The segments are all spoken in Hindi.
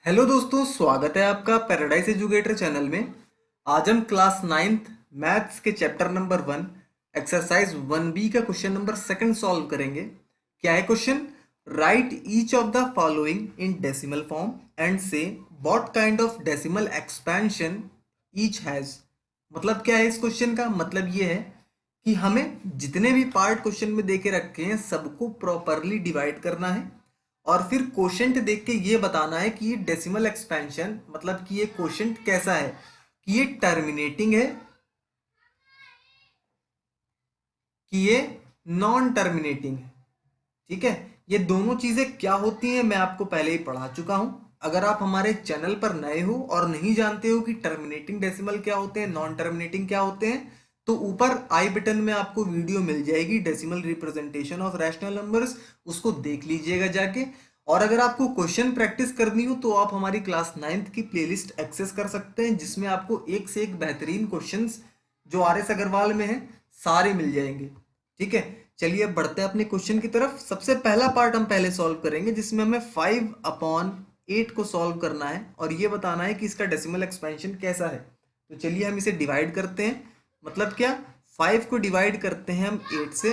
हेलो दोस्तों, स्वागत है आपका पैराडाइज एजुकेटर चैनल में। आज हम क्लास नाइन्थ मैथ्स के चैप्टर नंबर 1 एक्सरसाइज 1B का क्वेश्चन नंबर 2 सॉल्व करेंगे। क्या है question? Write each of the following in decimal form and say what kind of decimal expansion each has. मतलब क्या है इस क्वेश्चन का? मतलब ये है कि हमें जितने भी पार्ट क्वेश्चन में देके रखे हैं सबको प्रॉपरली डिवाइड करना है और फिर क्वोशंट देख के ये बताना है कि ये डेसिमल एक्सपेंशन मतलब कि ये क्वोशंट कैसा है, कि ये टर्मिनेटिंग है कि ये नॉन टर्मिनेटिंग है। ठीक है, ये दोनों चीजें क्या होती हैं मैं आपको पहले ही पढ़ा चुका हूं। अगर आप हमारे चैनल पर नए हो और नहीं जानते हो कि टर्मिनेटिंग डेसिमल क्या होते हैं, नॉन टर्मिनेटिंग क्या होते हैं, तो ऊपर आई बटन में आपको वीडियो मिल जाएगी decimal representation of rational numbers, उसको देख लीजिएगा जाके। और अगर आपको क्वेश्चन प्रैक्टिस करनी हो तो आप हमारी क्लास नाइन्थ की प्लेलिस्ट एक्सेस कर सकते हैं, जिसमें आपको एक से एक बेहतरीन क्वेश्चंस जो आर एस अग्रवाल में है सारे मिल जाएंगे। ठीक है, चलिए अब बढ़ते हैं अपने क्वेश्चन की तरफ। सबसे पहला पार्ट हम पहले सॉल्व करेंगे जिसमें हमें 5/8 को सॉल्व करना है और ये बताना है कि इसका डेसिमल एक्सपेंशन कैसा है। तो चलिए हम इसे डिवाइड करते हैं। मतलब क्या, 5 को डिवाइड करते हैं हम 8 से,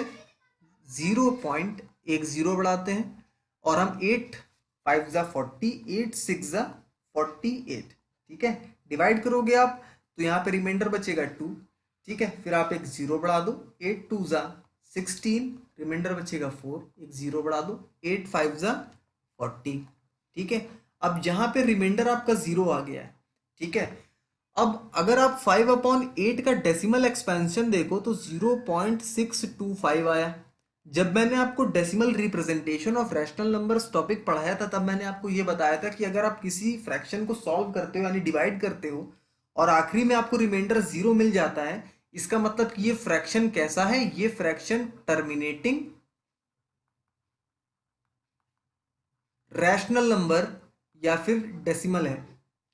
0.10 बढ़ाते हैं और हम 8 5 जा 40, 8 6 जा 48। ठीक है, डिवाइड करोगे आप तो यहाँ पे रिमाइंडर बचेगा 2। ठीक है, फिर आप एक जीरो बढ़ा दो, 8 2 जा 16, रिमाइंडर बचेगा 4, एक जीरो बढ़ा दो, 8 5 जा 40। ठीक है, अब यहाँ पे रिमाइंडर आपका जीरो आ गया है। ठीक है, अब अगर आप 5/8 का डेसिमल एक्सपेंशन देखो तो 0.625 आया। जब मैंने आपको decimal representation of rational numbers topic पढ़ाया था तब मैंने आपको ये बताया था कि अगर आप किसी फ्रैक्शन को सॉल्व करते हो यानी डिवाइड करते हो और आखिरी में आपको रिमाइंडर जीरो मिल जाता है, इसका मतलब कि ये फ्रैक्शन कैसा है? ये फ्रैक्शन टर्मिनेटिंग रैशनल नंबर या फिर डेसिमल है।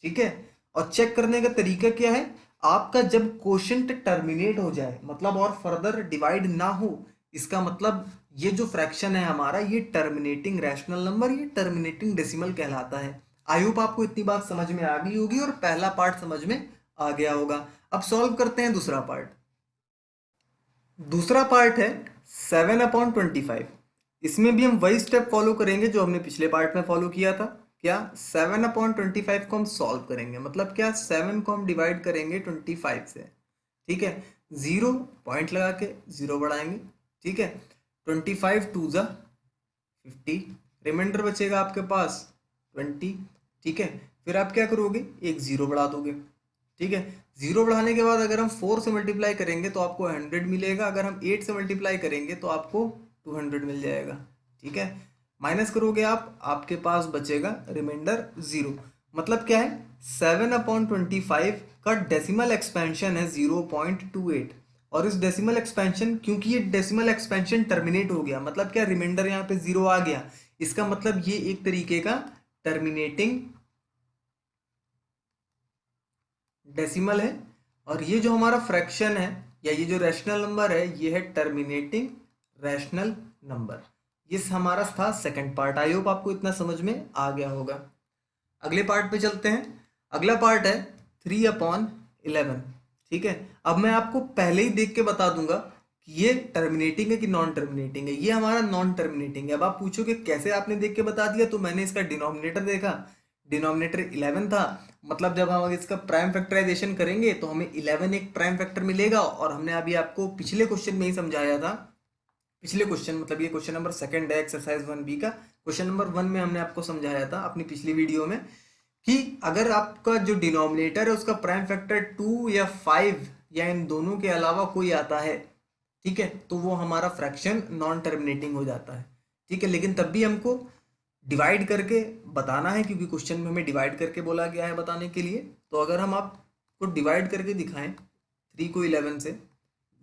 ठीक है, और चेक करने का तरीका क्या है? आपका जब क्वोशंट टर्मिनेट हो जाए मतलब और फर्दर डिवाइड ना हो, इसका मतलब ये जो फ्रैक्शन है हमारा ये टर्मिनेटिंग रैशनल नंबर, ये टर्मिनेटिंग डेसिमल कहलाता है। आई होप आपको इतनी बात समझ में आ गई होगी और पहला पार्ट समझ में आ गया होगा। अब सॉल्व करते हैं दूसरा पार्ट। दूसरा पार्ट है 7/25। इसमें भी हम वही स्टेप फॉलो करेंगे जो हमने पिछले पार्ट में फॉलो किया था। क्या? 7/25 को हम सॉल्व करेंगे। मतलब क्या, 7 को हम डिवाइड करेंगे 25 से। ठीक है, जीरो पॉइंट लगा के जीरो बढ़ाएंगे। ठीक है, 25 2 जा 50, रिमाइंडर बचेगा आपके पास 20। ठीक है, फिर आप क्या करोगे? एक जीरो बढ़ा दोगे। ठीक है, जीरो बढ़ाने के बाद अगर हम 4 से मल्टीप्लाई करेंगे तो आपको 100 मिलेगा, अगर हम 8 से मल्टीप्लाई करेंगे तो आपको 200 मिल जाएगा। ठीक है, माइनस करोगे आप, आपके पास बचेगा रिमाइंडर जीरो। मतलब क्या है, 7/25 का डेसिमल एक्सपेंशन है 0.28। और इस डेसिमल एक्सपेंशन, क्योंकि ये डेसिमल एक्सपेंशन टर्मिनेट हो गया, मतलब क्या, रिमाइंडर यहाँ पे जीरो आ गया, इसका मतलब ये एक तरीके का टर्मिनेटिंग डेसिमल है। और ये जो हमारा फ्रैक्शन है या ये जो रैशनल नंबर है ये है टर्मिनेटिंग रैशनल नंबर। ये हमारा था सेकंड पार्ट। आई होप आपको इतना समझ में आ गया होगा। अगले पार्ट पे चलते हैं। अगला पार्ट है 3/11। ठीक है, अब मैं आपको पहले ही देख के बता दूंगा कि ये टर्मिनेटिंग है कि नॉन टर्मिनेटिंग है। ये हमारा नॉन टर्मिनेटिंग है। अब आप पूछोगे कैसे आपने देख के बता दिया, तो मैंने इसका डिनोमिनेटर देखा, डिनोमिनेटर 11 था। मतलब जब हम इसका प्राइम फैक्टराइजेशन करेंगे तो हमें 11 एक प्राइम फैक्टर मिलेगा। और हमने अभी आपको पिछले क्वेश्चन में ही समझाया था, पिछले क्वेश्चन मतलब ये क्वेश्चन नंबर 2 है एक्सरसाइज 1B का। क्वेश्चन नंबर 1 में हमने आपको समझाया था अपनी पिछली वीडियो में कि अगर आपका जो डिनोमिनेटर है उसका प्राइम फैक्टर 2 या 5 या इन दोनों के अलावा कोई आता है, ठीक है, तो वो हमारा फ्रैक्शन नॉन टर्मिनेटिंग हो जाता है। ठीक है, लेकिन तब भी हमको डिवाइड करके बताना है क्योंकि क्वेश्चन में हमें डिवाइड करके बोला गया है बताने के लिए। तो अगर हम आपको डिवाइड करके दिखाएं 3 को 11 से,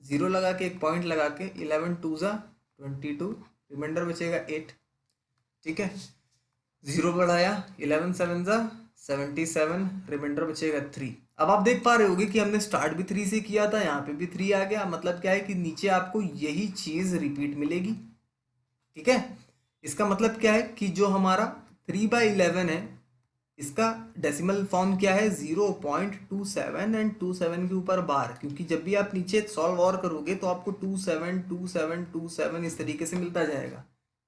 जीरो लगा के एक पॉइंट लगा के, 11 2 जा 22, रिमाइंडर बचेगा 8। ठीक है, जीरो बढ़ाया, 11 7 जा 77, रिमाइंडर बचेगा 3। अब आप देख पा रहे होगे कि हमने स्टार्ट भी 3 से किया था, यहाँ पे भी 3 आ गया। मतलब क्या है कि नीचे आपको यही चीज रिपीट मिलेगी। ठीक है, इसका मतलब क्या है कि जो हमारा 3/11 है इसका डेसिमल फॉर्म क्या है 0.27 एंड 27 के ऊपर बार, क्योंकि जब भी आप नीचे सॉल्व और करोगे तो आपको 27 इस तरीके से मिलता जाएगा।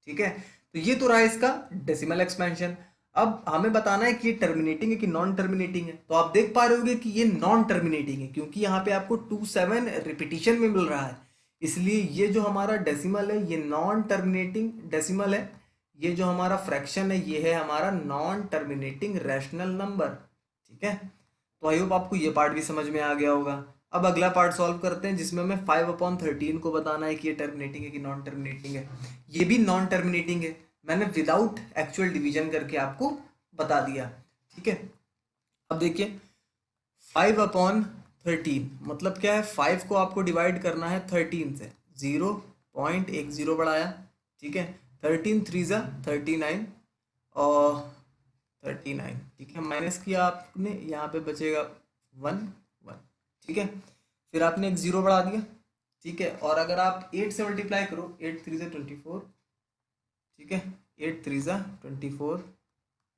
ठीक है, तो ये तो रहा इसका डेसिमल एक्सपेंशन। अब हमें बताना है कि ये टर्मिनेटिंग है कि नॉन टर्मिनेटिंग है। तो आप देख पा रहे होगे कि ये नॉन टर्मिनेटिंग है, क्योंकि यहाँ पे आपको 27 रिपीटिशन में मिल रहा है, इसलिए ये जो हमारा डेसिमल है ये नॉन टर्मिनेटिंग डेसिमल है। ये जो हमारा फ्रैक्शन है ये है हमारा नॉन टर्मिनेटिंग रैशनल नंबर। ठीक है, तो आई होप आपको ये पार्ट भी समझ में आ गया होगा। अब अगला पार्ट सॉल्व करते हैं, जिसमें हमें 5/13 को बताना है कि ये टर्मिनेटिंग है कि नॉन टर्मिनेटिंग है। ये भी नॉन टर्मिनेटिंग है, मैंने विदाउट एक्चुअल डिवीजन करके आपको बता दिया। ठीक है, अब देखिए 5/13 मतलब क्या है, 5 को आपको डिवाइड करना है 13 से, 0.10 बढ़ाया। ठीक है, 13 3 ज़ा 39 और 39। ठीक है, माइनस किया आपने, यहाँ पे बचेगा 1 1। ठीक है, फिर आपने एक 0 बढ़ा दिया। ठीक है, और अगर आप 8 से मल्टीप्लाई करो, 8 3 ज़ा 24। ठीक है, 8 3 ज़ा 24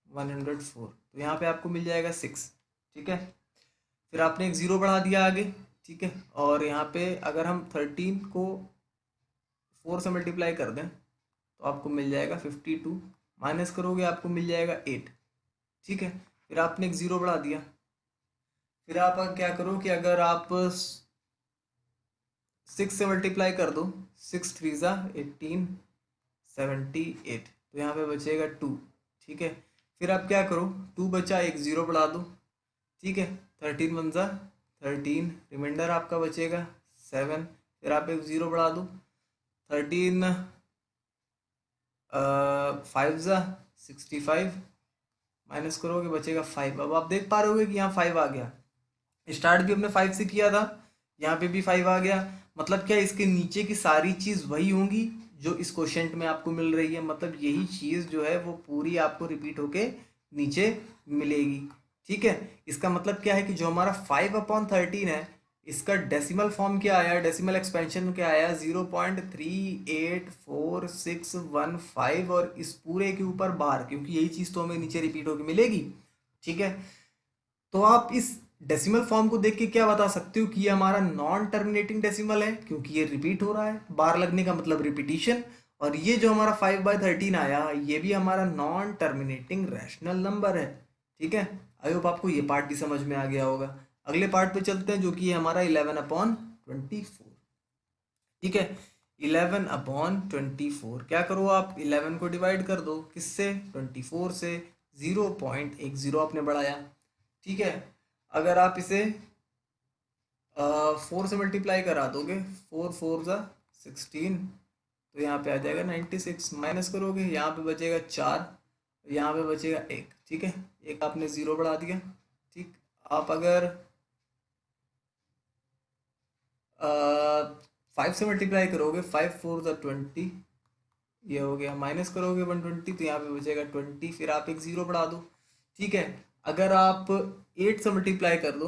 104, तो यहाँ पे आपको मिल जाएगा 6। ठीक है, फिर आपने एक 0 बढ़ा दिया आगे। ठीक है, और यहाँ पे अगर हम 13 को 4 से मल्टीप्लाई कर दें तो आपको मिल जाएगा 52, माइनस करोगे आपको मिल जाएगा 8। ठीक है, फिर आपने एक 0 बढ़ा दिया। फिर आप क्या करो कि अगर आप 6 से मल्टीप्लाई कर दो, 6 3 ज़ा 18 78, तो यहाँ पे बचेगा 2। ठीक है, फिर आप क्या करो, 2 बचा, एक 0 बढ़ा दो। ठीक है, 13 1 ज़ा 13, रिमाइंडर आपका बचेगा 7। फिर आप एक 0 बढ़ा दो, 13 5 ज़ा 65, माइनस करोगे बचेगा 5। अब आप देख पा रहे होगे कि यहाँ 5 आ गया, स्टार्ट भी हमने 5 से किया था, यहाँ पे भी 5 आ गया। मतलब क्या, इसके नीचे की सारी चीज़ वही होंगी जो इस क्वेश्चन में आपको मिल रही है, मतलब यही चीज़ जो है वो पूरी आपको रिपीट होके नीचे मिलेगी। ठीक है, इसका मतलब क्या है कि जो हमारा 5/13 है, इसका डेसिमल फॉर्म क्या आया, डेसिमल एक्सपेंशन क्या आया 0.384615, और इस पूरे के ऊपर बार, क्योंकि यही चीज़ तो हमें नीचे रिपीट होके मिलेगी। ठीक है, तो आप इस डेसिमल फॉर्म को देख के क्या बता सकते हो कि ये हमारा नॉन टर्मिनेटिंग डेसिमल है, क्योंकि ये रिपीट हो रहा है, बार लगने का मतलब रिपीटिशन। और ये जो हमारा 5/13 आया, ये भी हमारा नॉन टर्मिनेटिंग रैशनल नंबर है। ठीक है, आई होप आपको ये पार्ट भी समझ में आ गया होगा। अगले पार्ट पे चलते हैं, जो कि है हमारा 11/24। ठीक है, 11/24 क्या करो आप, 11 को डिवाइड कर दो किससे, 24 से, 0.10 आपने बढ़ाया। ठीक है, अगर आप इसे 4 से मल्टीप्लाई करा दोगे, 4 4 ज़ा 16, तो यहाँ पे आ जाएगा 96, माइनस करोगे यहाँ पे बचेगा 4, यहाँ पे बचेगा 1। ठीक है, एक आपने 0 बढ़ा दिया। ठीक, आप अगर 5 से मल्टीप्लाई करोगे, 5 4 ज़ा 20, ये हो गया, माइनस करोगे 120, तो यहाँ पे बचेगा 20, फिर आप एक 0 बढ़ा दो। ठीक है, अगर आप 8 से मल्टीप्लाई कर दो,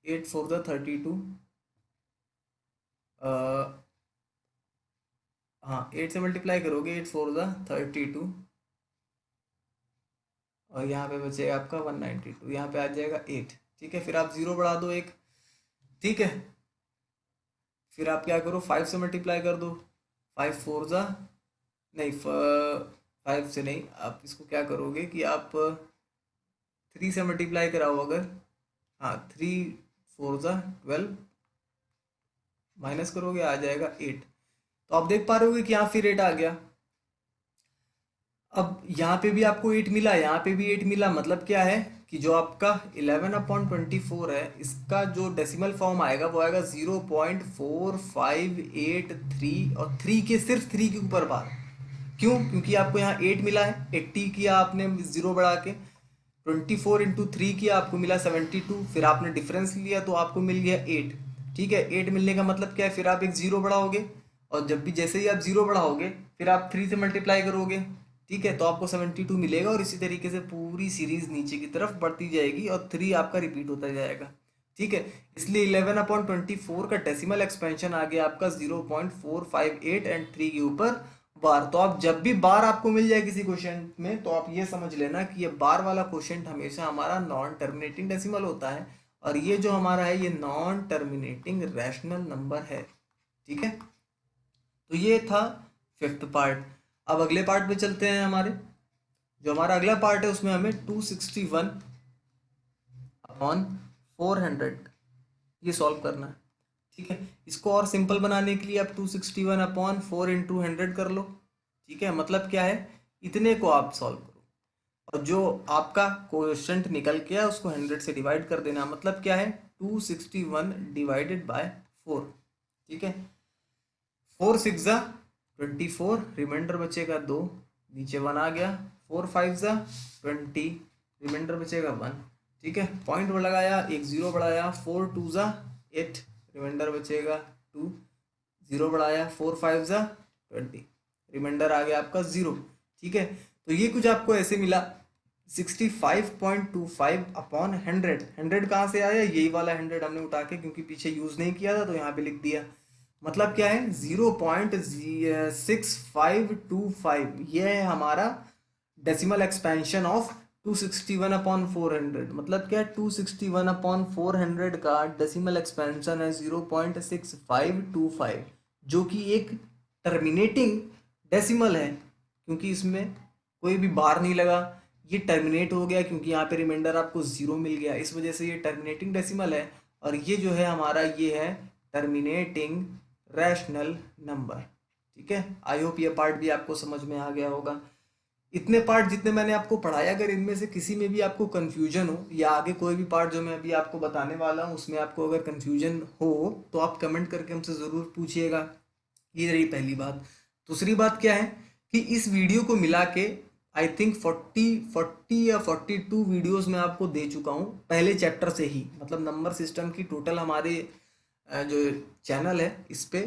8 4 ज़ा 32, हाँ 8 से मल्टीप्लाई करोगे, 8 4 ज़ा 32, और यहाँ पे बचेगा आपका 192, यहाँ पे आ जाएगा 8। ठीक है, फिर आप 0 बढ़ा दो एक। ठीक है, फिर आप क्या करो, 5 से मल्टीप्लाई कर दो, 5 4 ज़ा, नहीं 5 से नहीं, आप इसको क्या करोगे कि आप 3 से मल्टीप्लाई कराओ अगर, हाँ 3 4 ज़ा 12, माइनस करोगे आ जाएगा 8। तो आप देख पा रहे होगे कि यहाँ फिर 8 आ गया। अब यहाँ पे भी आपको 8 मिला, यहाँ पे भी 8 मिला, मतलब क्या है कि जो आपका 11/24 है, इसका जो डेसिमल फॉर्म आएगा वो आएगा 0.4583, और 3 के, सिर्फ 3 के ऊपर बार। क्यों, क्योंकि आपको यहाँ 8 मिला है, 80 किया आपने 0 बढ़ा के, 24 इंटू 3 किया, आपको मिला 72, फिर आपने डिफरेंस लिया तो आपको मिल गया 8। ठीक है, 8 मिलने का मतलब क्या है, फिर आप एक 0 बढ़ाओगे, और जब भी जैसे ही आप 0 बढ़ाओगे फिर आप 3 से मल्टीप्लाई करोगे। ठीक है, तो आपको 72 मिलेगा, और इसी तरीके से पूरी सीरीज नीचे की तरफ बढ़ती जाएगी, और 3 आपका रिपीट होता जाएगा। ठीक है, इसलिए 11/24 का डेसिमल एक्सपेंशन आ गया आपका 0.458, एंड 3 के ऊपर बार। तो आप जब भी बार आपको मिल जाए किसी क्वेश्चन में, तो आप ये समझ लेना कि ये बार वाला क्वेश्चन हमेशा हमारा नॉन टर्मिनेटिंग डेसिमल होता है, और ये जो हमारा है ये नॉन टर्मिनेटिंग रैशनल नंबर है। ठीक है, तो ये था फिफ्थ पार्ट। अब अगले पार्ट पे चलते हैं। हमारे जो हमारा अगला पार्ट है उसमें हमें 261 अपॉन 400 ये सॉल्व करना है। ठीक है, इसको और सिंपल बनाने के लिए आप 261 अपॉन 4 × 100 कर लो। ठीक है, मतलब क्या है, इतने को आप सॉल्व करो और जो आपका कोएफिशिएंट निकल के आया उसको 100 से डिवाइड कर देना। मतलब क्या है, 261 डिवाइडेड बाय 4। ठीक है, 4 6 ज़ा 24, रिमाइंडर बचेगा 2, नीचे 1 आ गया। 4 5 ज़ा 20, रिमाइंडर बचेगा 1। ठीक है, पॉइंट लगाया, एक जीरो बढ़ाया। 4 2 ज़ा 8, रिमाइंडर बचेगा 2, जीरो बढ़ाया। 4 5 ज़ा 20, रिमाइंडर आ गया आपका 0। ठीक है, तो ये कुछ आपको ऐसे मिला 65.25 अपॉन 100। 100 कहाँ से आया, यही वाला 100 हमने उठा के, क्योंकि पीछे यूज नहीं किया था तो यहाँ पे लिख दिया। मतलब क्या है, 0.6525, ये है हमारा डेसिमल एक्सपेंशन ऑफ 261 अपॉन 400। मतलब क्या है, 261 अपॉन 400 का डेसिमल एक्सपेंशन है 0.6525, जो कि एक टर्मिनेटिंग डेसिमल है, क्योंकि इसमें कोई भी बार नहीं लगा। ये टर्मिनेट हो गया क्योंकि यहाँ पे रिमाइंडर आपको जीरो मिल गया, इस वजह से ये टर्मिनेटिंग डेसिमल है। और ये जो है हमारा, ये है टर्मिनेटिंग रैशनल नंबर। ठीक है, आई होप ये पार्ट भी आपको समझ में आ गया होगा। इतने पार्ट जितने मैंने आपको पढ़ाया, अगर इनमें से किसी में भी आपको कंफ्यूजन हो, या आगे कोई भी पार्ट जो मैं अभी आपको बताने वाला हूँ उसमें आपको अगर कंफ्यूजन हो, तो आप कमेंट करके हमसे ज़रूर पूछिएगा। ये रही पहली बात। दूसरी बात क्या है कि इस वीडियो को मिला के आई थिंक 40 या 42 वीडियोस मैं आपको दे चुका हूँ पहले चैप्टर से ही। मतलब नंबर सिस्टम की टोटल हमारे जो चैनल है इस पे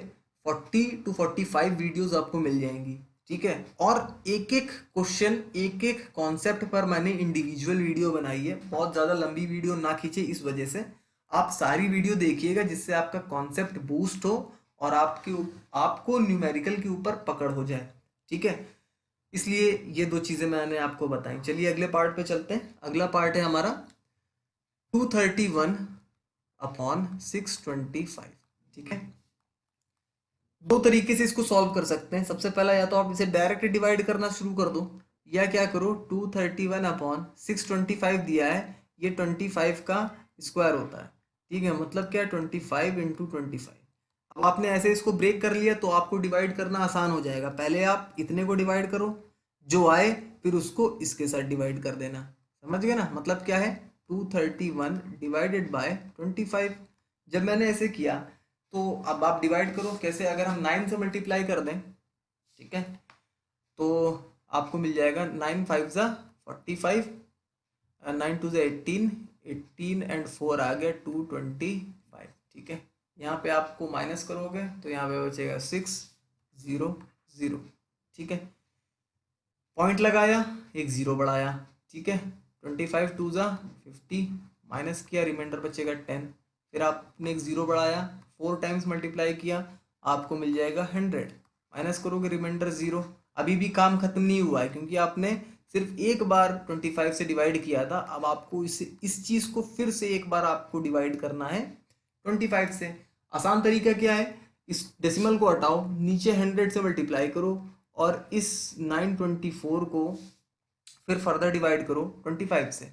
40 to 45 वीडियोस आपको मिल जाएंगी। ठीक है, और एक एक क्वेश्चन, एक एक कॉन्सेप्ट पर मैंने इंडिविजुअल वीडियो बनाई है। बहुत ज़्यादा लंबी वीडियो ना खींचे, इस वजह से आप सारी वीडियो देखिएगा जिससे आपका कॉन्सेप्ट बूस्ट हो और आपको न्यूमेरिकल के ऊपर पकड़ हो जाए। ठीक है, इसलिए ये दो चीज़ें मैंने आपको बताई। चलिए अगले पार्ट पे चलते हैं। अगला पार्ट है हमारा 231 अपॉन 625। ठीक है, दो तरीके से इसको सॉल्व कर सकते हैं। सबसे पहला, या तो आप इसे डायरेक्ट डिवाइड करना शुरू कर दो, या क्या करो, 231 अपॉन 625 दिया है, ये 25 का स्क्वायर होता है। ठीक है, मतलब क्या है, 25 × 25। अब आपने ऐसे इसको ब्रेक कर लिया तो आपको डिवाइड करना आसान हो जाएगा। पहले आप इतने को डिवाइड करो, जो आए फिर उसको इसके साथ डिवाइड कर देना। समझ गए ना, मतलब क्या है, 231 डिवाइडेड बाय 25। जब मैंने ऐसे किया तो अब आप डिवाइड करो कैसे, अगर हम 9 से मल्टीप्लाई कर दें, ठीक है, तो आपको मिल जाएगा 9 5 ज़ा 45, 9 2 ज़ा 18, 18 एंड 4 आ गया 225। ठीक है, यहाँ पे आपको माइनस करोगे तो यहाँ पे बचेगा 6 0 0। ठीक है, पॉइंट लगाया, एक जीरो बढ़ाया। ठीक है, 25 2 ज़ा 50, माइनस किया, रिमाइंडर बचेगा 10। फिर आपने एक जीरो बढ़ाया, 4 टाइम्स मल्टीप्लाई किया, आपको मिल जाएगा 100। माइनस करोगे, रिमाइंडर 0। अभी भी काम खत्म नहीं हुआ है, क्योंकि आपने सिर्फ एक बार 25 से डिवाइड किया था। अब आपको इस चीज़ को फिर से एक बार आपको डिवाइड करना है 25 से। आसान तरीका क्या है, इस डेसिमल को हटाओ, नीचे 100 से मल्टीप्लाई करो, और इस 924 को फिर फर्दर डिवाइड करो 25 से।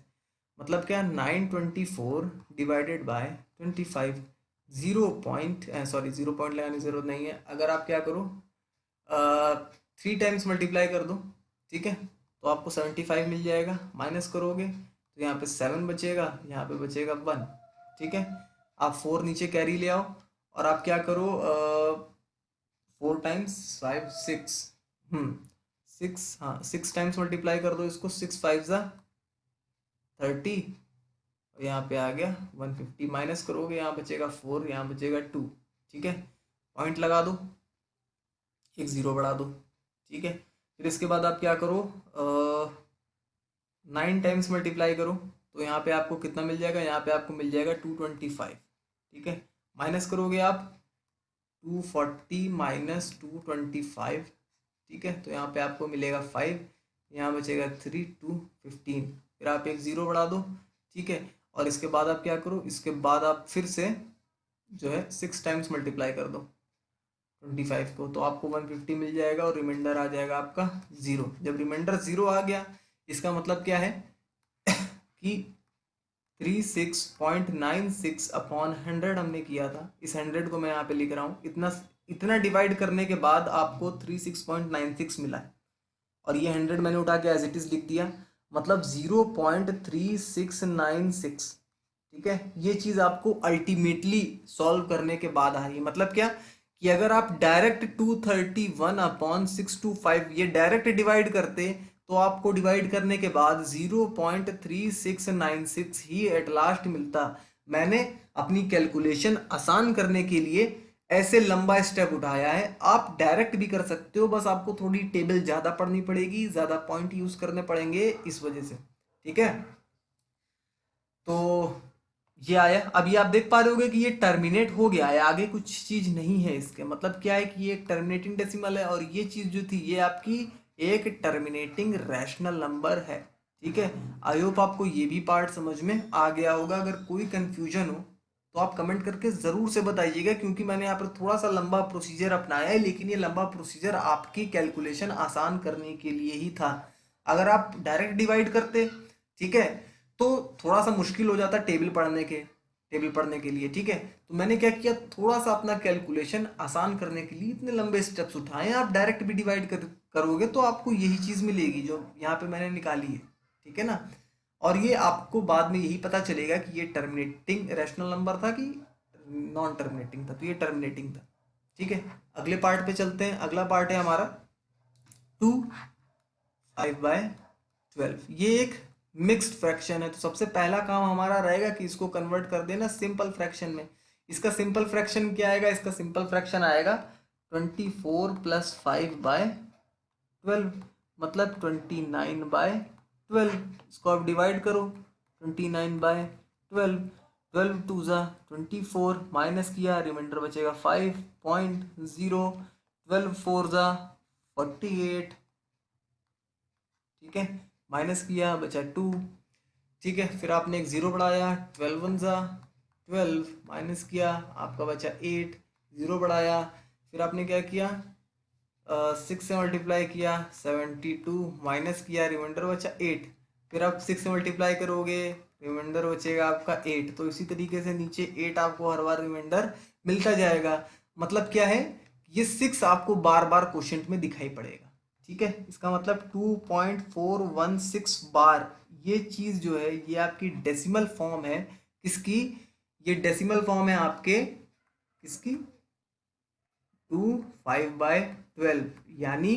मतलब क्या, 924 डिवाइडेड बाय 25। 0 पॉइंट लगाने की जरूरत नहीं है। अगर आप क्या करो, 3 टाइम्स मल्टीप्लाई कर दो, ठीक है, तो आपको 75 मिल जाएगा। माइनस करोगे तो यहाँ पे 7 बचेगा, यहाँ पे बचेगा 1। ठीक है, आप 4 नीचे कैरी ले आओ, और आप क्या करो, 4 टाइम्स 5 6, 6, हाँ 6 टाइम्स मल्टीप्लाई कर दो इसको, 6 5 ज़ा 30, और यहाँ पे आ गया 150। माइनस करोगे, यहाँ बचेगा 4, यहाँ बचेगा 2। ठीक है, पॉइंट लगा दो, एक ज़ीरो बढ़ा दो। ठीक है, फिर इसके बाद आप क्या करो, 9 टाइम्स मल्टीप्लाई करो, तो यहाँ पे आपको कितना मिल जाएगा, यहाँ पे आपको मिल जाएगा 225। ठीक है, माइनस करोगे आप 240 माइनस 225, ठीक है, तो यहाँ पे आपको मिलेगा 5, यहाँ बचेगा 3 2 15, फिर आप एक 0 बढ़ा दो। ठीक है, और इसके बाद आप क्या करो, इसके बाद आप फिर से जो है 6 टाइम्स मल्टीप्लाई कर दो 25 को, तो आपको 150 मिल जाएगा और रिमाइंडर आ जाएगा आपका 0। जब रिमाइंडर 0 आ गया, इसका मतलब क्या है कि 36.96 अपॉन 100 हमने किया था। इस 100 को मैं यहाँ पे लिख रहा हूँ, इतना इतना डिवाइड करने के बाद आपको 36.96 मिला है, और ये 100 मैंने उठा के एज इट इज लिख दिया, मतलब 0.3696। ठीक है, ये चीज आपको अल्टीमेटली सॉल्व करने के बाद आ रही है। मतलब क्या कि अगर आप डायरेक्ट 231/625 ये डायरेक्ट डिवाइड करते, तो आपको डिवाइड करने के बाद 0.3696 ही एट लास्ट मिलता। मैंने अपनी कैलकुलेशन आसान करने के लिए ऐसे लंबा स्टेप उठाया है। आप डायरेक्ट भी कर सकते हो, बस आपको थोड़ी टेबल ज्यादा पढ़नी पड़ेगी, ज्यादा पॉइंट यूज करने पड़ेंगे इस वजह से। ठीक है, तो ये आया। अभी आप देख पा रहे होगे कि ये टर्मिनेट हो गया है, आगे कुछ चीज नहीं है इसके। मतलब क्या है कि ये एक टर्मिनेटिंग डेसिमल है, और ये चीज जो थी ये आपकी एक टर्मिनेटिंग रैशनल नंबर है। ठीक है, आई होप आपको ये भी पार्ट समझ में आ गया होगा। अगर कोई कंफ्यूजन हो तो आप कमेंट करके जरूर से बताइएगा, क्योंकि मैंने यहाँ पर थोड़ा सा लंबा प्रोसीजर अपनाया है, लेकिन ये लंबा प्रोसीजर आपकी कैलकुलेशन आसान करने के लिए ही था। अगर आप डायरेक्ट डिवाइड करते, ठीक है, तो थोड़ा सा मुश्किल हो जाता टेबल पढ़ने के लिए। ठीक है, तो मैंने क्या किया, थोड़ा सा अपना कैलकुलेशन आसान करने के लिए इतने लंबे स्टेप्स उठाए। आप डायरेक्ट भी डिवाइड करोगे तो आपको यही चीज मिलेगी जो यहाँ पे मैंने निकाली है। ठीक है ना, और ये आपको बाद में यही पता चलेगा कि ये टर्मिनेटिंग रैशनल नंबर था कि नॉन टर्मिनेटिंग था। तो ये टर्मिनेटिंग था। ठीक है, अगले पार्ट पे चलते हैं। अगला पार्ट है हमारा 2/5/12। ये एक मिक्स्ड फ्रैक्शन है, तो सबसे पहला काम हमारा रहेगा कि इसको कन्वर्ट कर देना सिंपल फ्रैक्शन में। इसका सिंपल फ्रैक्शन क्या आएगा, इसका सिंपल फ्रैक्शन आएगा 24 + 5/12, मतलब 29/12। इसको आप डिवाइड करो 29/12, 12 2 ज़ा 24, माइनस किया रिमाइंडर बचेगा 5.0, 12 4 ज़ा 48। ठीक है, माइनस किया बचा 2। ठीक है, फिर आपने एक 0 बढ़ाया, 12 1 ज़ा 12, माइनस किया आपका बचा 8, 0 बढ़ाया, फिर आपने क्या किया, 6 से मल्टीप्लाई किया 72, माइनस किया रिमाइंडर बचा 8। फिर आप 6 से मल्टीप्लाई करोगे, रिमाइंडर बचेगा आपका 8। तो इसी तरीके से नीचे 8 आपको हर बार रिमाइंडर मिलता जाएगा। मतलब क्या है, ये 6 आपको बार बार क्वेश्चन में दिखाई पड़ेगा। ठीक है, इसका मतलब 2.416 बार। ये चीज जो है ये आपकी डेसिमल फॉर्म है। किसकी, ये डेसिमल फॉर्म है आपके किसकी, 2/5/12 यानी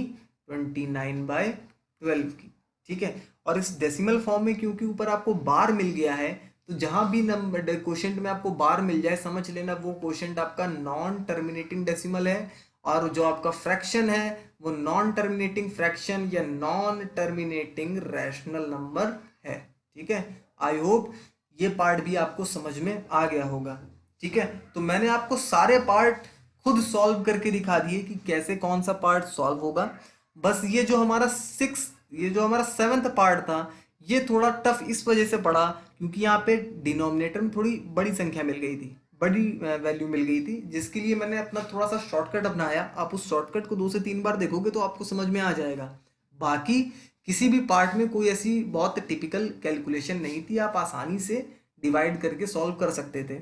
29/12 की। ठीक है, और इस डेसिमल फॉर्म में क्योंकि ऊपर आपको बार मिल गया है, तो जहां भी नंबर क्वोशंट में आपको बार मिल जाए, समझ लेना वो क्वोशंट आपका नॉन टर्मिनेटिंग डेसिमल है, और जो आपका फ्रैक्शन है वो नॉन टर्मिनेटिंग फ्रैक्शन या नॉन टर्मिनेटिंग रैशनल नंबर है। ठीक है, आई होप ये पार्ट भी आपको समझ में आ गया होगा। ठीक है, तो मैंने आपको सारे पार्ट खुद सॉल्व करके दिखा दिए कि कैसे कौन सा पार्ट सॉल्व होगा। बस ये जो हमारा 7th पार्ट था, ये थोड़ा टफ इस वजह से पड़ा क्योंकि यहाँ पे डिनोमिनेटर में थोड़ी बड़ी संख्या मिल गई थी, बड़ी वैल्यू मिल गई थी, जिसके लिए मैंने अपना थोड़ा सा शॉर्टकट अपनाया। आप उस शॉर्टकट को 2 से 3 बार देखोगे तो आपको समझ में आ जाएगा। बाकी किसी भी पार्ट में कोई ऐसी बहुत टिपिकल कैलकुलेशन नहीं थी, आप आसानी से डिवाइड करके सॉल्व कर सकते थे।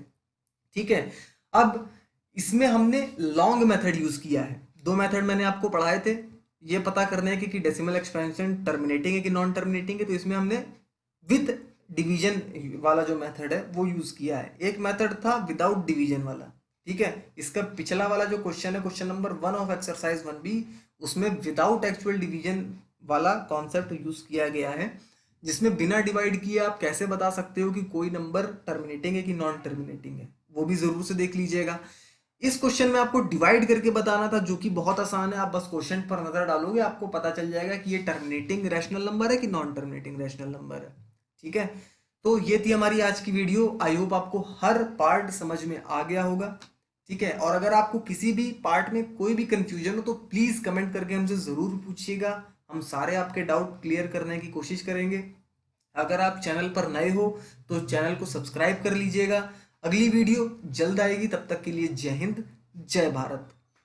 ठीक है, अब इसमें हमने लॉन्ग मेथड यूज किया है। 2 मेथड मैंने आपको पढ़ाए थे ये पता करने के कि डेसिमल एक्सपेंशन टर्मिनेटिंग है कि नॉन टर्मिनेटिंग है। तो इसमें हमने विद डिवीजन वाला जो मेथड है वो यूज किया है। एक मेथड था विदाउट डिवीजन वाला। ठीक है, इसका पिछला वाला जो क्वेश्चन है, question number 1 of exercise 1B, उसमें विदाउट एक्चुअल डिवीजन वाला कॉन्सेप्ट यूज किया गया है, जिसमें बिना डिवाइड किए आप कैसे बता सकते हो कि कोई नंबर टर्मिनेटिंग है कि नॉन टर्मिनेटिंग है, वो भी जरूर से देख लीजिएगा। इस क्वेश्चन में आपको डिवाइड करके बताना था, जो कि बहुत आसान है। आप बस क्वेश्चन पर नजर डालोगे, आपको पता चल जाएगा कि ये टर्मिनेटिंग रैशनल नंबर है कि नॉन टर्मिनेटिंग रैशनल नंबर है। ठीक है, तो ये थी हमारी आज की वीडियो। आई होप आपको हर पार्ट समझ में आ गया होगा। ठीक है। और अगर आपको किसी भी पार्ट में कोई भी कंफ्यूजन हो तो प्लीज़ कमेंट करके हमसे ज़रूर पूछिएगा, हम सारे आपके डाउट क्लियर करने की कोशिश करेंगे। अगर आप चैनल पर नए हो तो चैनल को सब्सक्राइब कर लीजिएगा। अगली वीडियो जल्द आएगी, तब तक के लिए जय हिंद, जय भारत।